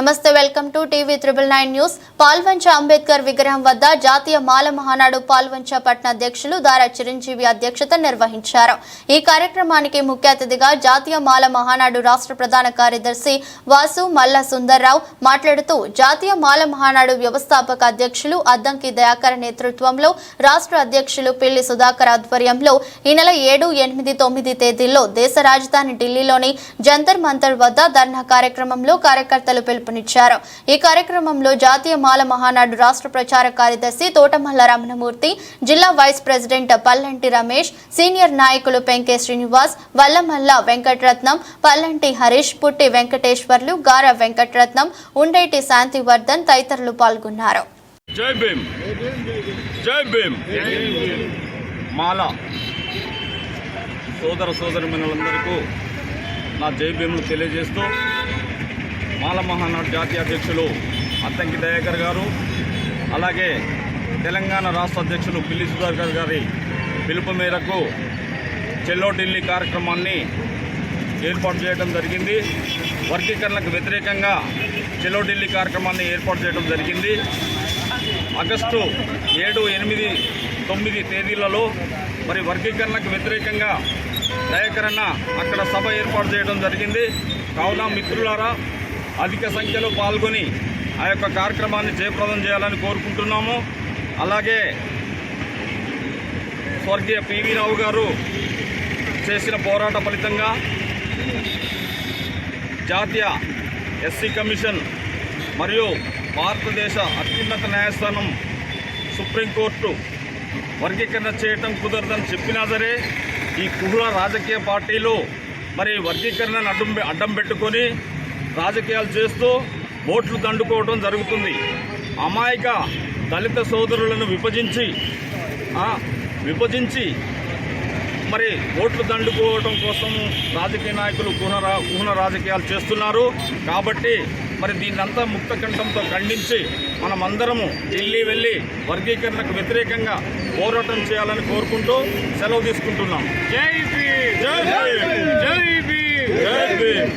నమస్తే, welcome to TV 999 news. Palvancha Ambedkar విగ్రహం వద్ద జాతీయ మాల మహానాడు పాల్వంచ పట్టణ అధ్యక్షులు దారా చిరంజీవి అధ్యక్షత నిర్వహించారు. ఈ కార్యక్రమానికి ముఖ్య అతిథిగా జాతీయ మాల మహానాడు రాష్ట్ర ప్రధాన కార్యదర్శి వాసు మల్ల సుందర్రావు మాట్లాడుతూ, జాతీయ మాల మహానాడు వ్యవస్థాపక అధ్యక్షులు అద్దంకి దయాకర్ నేతృత్వంలో, రాష్ట్ర అధ్యక్షులు పిల్లి సుధాకర్ ఆధ్వర్యంలో ఈ నెల 7, 8, 9 తేదీల్లో దేశ రాజధాని ఢిల్లీలోని జంతర్ మంతర్ వద్ద ధర్నా కార్యక్రమంలో కార్యకర్తలు పిలుపునిచ్చారు. ఈ కార్యక్రమంలో జాతీయ మాల మహానాడు రాష్ట్ర ప్రచార కార్యదర్శి తోటమల్ల రమణమూర్తి, జిల్లా vice president Pallanti Ramesh, senior నాయకులు పెంకే శ్రీనివాస్, వల్లమల్ల వెంకటరత్నం, పల్లంటి హరీష్, పుట్టి వెంకటేశ్వర్లు, గార వెంకటరత్నం, ఉండేటి శాంతివర్ధన్ తదితరులు పాల్గొన్నారు. జై భీమ్, జై భీమ్. మాల సోదర సోదరిమణులందరికీ నా జై భీములు తెలియజేస్తూ, మాల మహానాడు జాతీయ అధ్యక్షులు అద్దంకి దయాకర్ గారు, అలాగే తెలంగాణ రాష్ట్ర అధ్యక్షులు పిల్లి సుధాకర్ గారి పిలుపు మేరకు చెల్లో ఢిల్లీ కార్యక్రమాన్ని ఏర్పాటు చేయడం జరిగింది. వర్గీకరణకు వ్యతిరేకంగా చెల్లో ఢిల్లీ కార్యక్రమాన్ని ఏర్పాటు చేయడం జరిగింది. ఆగస్టు 7, 8, 9 తేదీలలో మరి వర్గీకరణకు వ్యతిరేకంగా దయాకరణ అక్కడ సభ ఏర్పాటు చేయడం జరిగింది. కావున మిత్రులారా, అధిక సంఖ్యలో పాల్గొని ఆ యొక్క కార్యక్రమాన్ని జయప్రదం చేయాలని కోరుకుంటున్నాము. అలాగే స్వర్గీయ పివి రావు గారు చేసిన పోరాట ఫలితంగా జాతీయ ఎస్సీ కమిషన్ మరియు భారతదేశ అత్యున్నత న్యాయస్థానం సుప్రీంకోర్టు వర్గీకరణ చేయటం కుదరదని చెప్పినా సరే, ఈ కుహుల రాజకీయ పార్టీలు మరి వర్గీకరణను అడ్డం పెట్టుకొని రాజకీయాలు చేస్తూ ఓట్లు దండుకోవడం జరుగుతుంది. అమాయక దళిత సోదరులను విభజించి మరి ఓట్లు దండుకోవడం కోసం రాజకీయ నాయకులు కుహన రాజకీయాలు చేస్తున్నారు. కాబట్టి మరి దీన్నంతా ముక్తకంఠంతో ఖండించి మనమందరము ఢిల్లీ వెళ్ళి వర్గీకరణకు వ్యతిరేకంగా పోరాటం చేయాలని కోరుకుంటూ సెలవు తీసుకుంటున్నాం. జై భీమ్, జై భీమ్, జై భీమ్, జై భీమ్.